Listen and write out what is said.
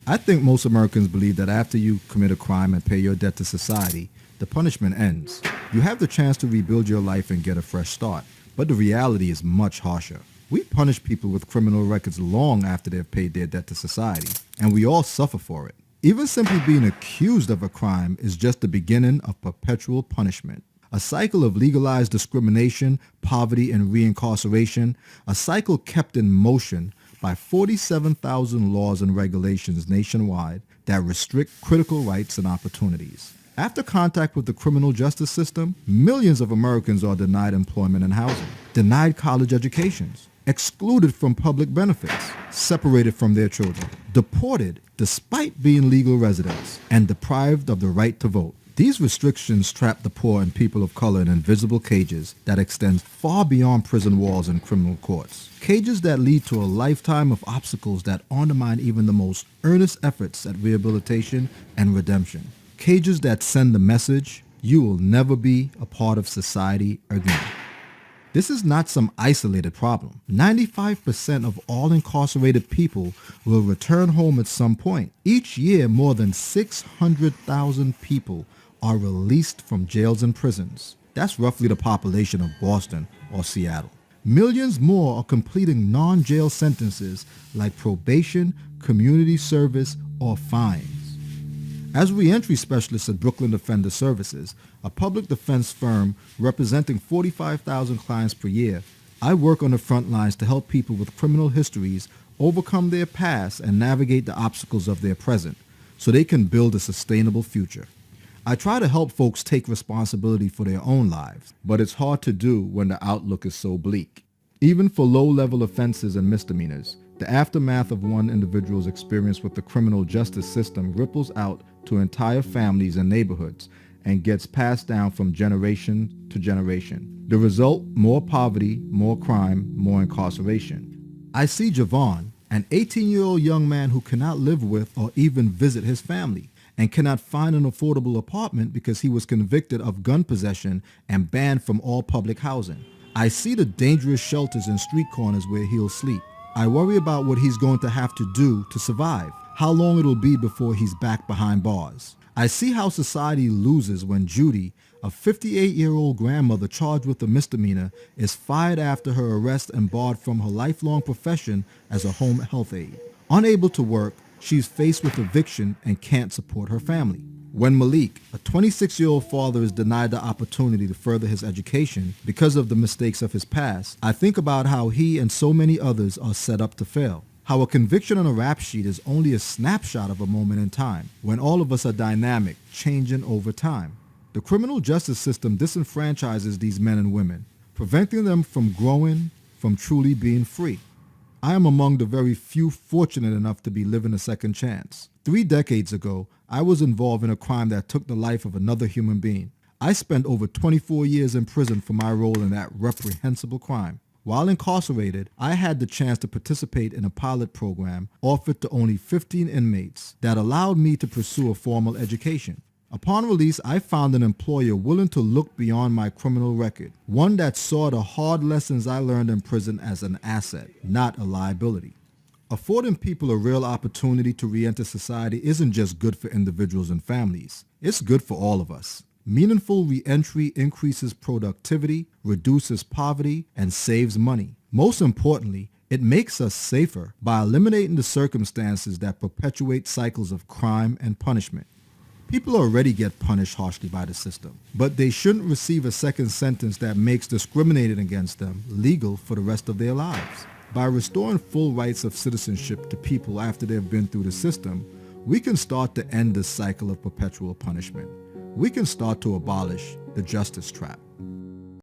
I think most Americans believe that after you commit a crime and pay your debt to society, the punishment ends. You have the chance to rebuild your life and get a fresh start. But the reality is much harsher. We punish people with criminal records long after they've paid their debt to society, and we all suffer for it. Even simply being accused of a crime is just the beginning of perpetual punishment. A cycle of legalized discrimination, poverty, and reincarceration, a cycle kept in motion by 47,000 laws and regulations nationwide that restrict critical rights and opportunities. After contact with the criminal justice system, millions of Americans are denied employment and housing, denied college educations, excluded from public benefits, separated from their children, deported despite being legal residents, and deprived of the right to vote. These restrictions trap the poor and people of color in invisible cages that extend far beyond prison walls and criminal courts. Cages that lead to a lifetime of obstacles that undermine even the most earnest efforts at rehabilitation and redemption. Cages that send the message, you will never be a part of society again. This is not some isolated problem. 95% of all incarcerated people will return home at some point. Each year, more than 600,000 people are released from jails and prisons. That's roughly the population of Boston or Seattle. Millions more are completing non-jail sentences like probation, community service, or fines. As reentry specialist at Brooklyn Defender Services, a public defense firm representing 45,000 clients per year, I work on the front lines to help people with criminal histories overcome their past and navigate the obstacles of their present so they can build a sustainable future. I try to help folks take responsibility for their own lives, but it's hard to do when the outlook is so bleak. Even for low-level offenses and misdemeanors, the aftermath of one individual's experience with the criminal justice system ripples out to entire families and neighborhoods and gets passed down from generation to generation. The result, more poverty, more crime, more incarceration. I see Javon, an 18-year-old young man who cannot live with or even visit his family and cannot find an affordable apartment because he was convicted of gun possession and banned from all public housing. I see the dangerous shelters and street corners where he'll sleep. I worry about what he's going to have to do to survive, how long it'll be before he's back behind bars. I see how society loses when Judy, a 58-year-old grandmother charged with a misdemeanor, is fired after her arrest and barred from her lifelong profession as a home health aide. Unable to work, she's faced with eviction and can't support her family. When Malik, a 26-year-old father, is denied the opportunity to further his education because of the mistakes of his past, I think about how he and so many others are set up to fail. How a conviction on a rap sheet is only a snapshot of a moment in time, when all of us are dynamic, changing over time. The criminal justice system disenfranchises these men and women, preventing them from growing, from truly being free. I am among the very few fortunate enough to be living a second chance. 3 decades ago, I was involved in a crime that took the life of another human being. I spent over 24 years in prison for my role in that reprehensible crime. While incarcerated, I had the chance to participate in a pilot program offered to only 15 inmates that allowed me to pursue a formal education. Upon release, I found an employer willing to look beyond my criminal record, one that saw the hard lessons I learned in prison as an asset, not a liability. Affording people a real opportunity to re-enter society isn't just good for individuals and families. It's good for all of us. Meaningful re-entry increases productivity, reduces poverty, and saves money. Most importantly, it makes us safer by eliminating the circumstances that perpetuate cycles of crime and punishment. People already get punished harshly by the system, but they shouldn't receive a second sentence that makes discriminating against them legal for the rest of their lives. By restoring full rights of citizenship to people after they've been through the system, we can start to end this cycle of perpetual punishment. We can start to abolish the justice trap.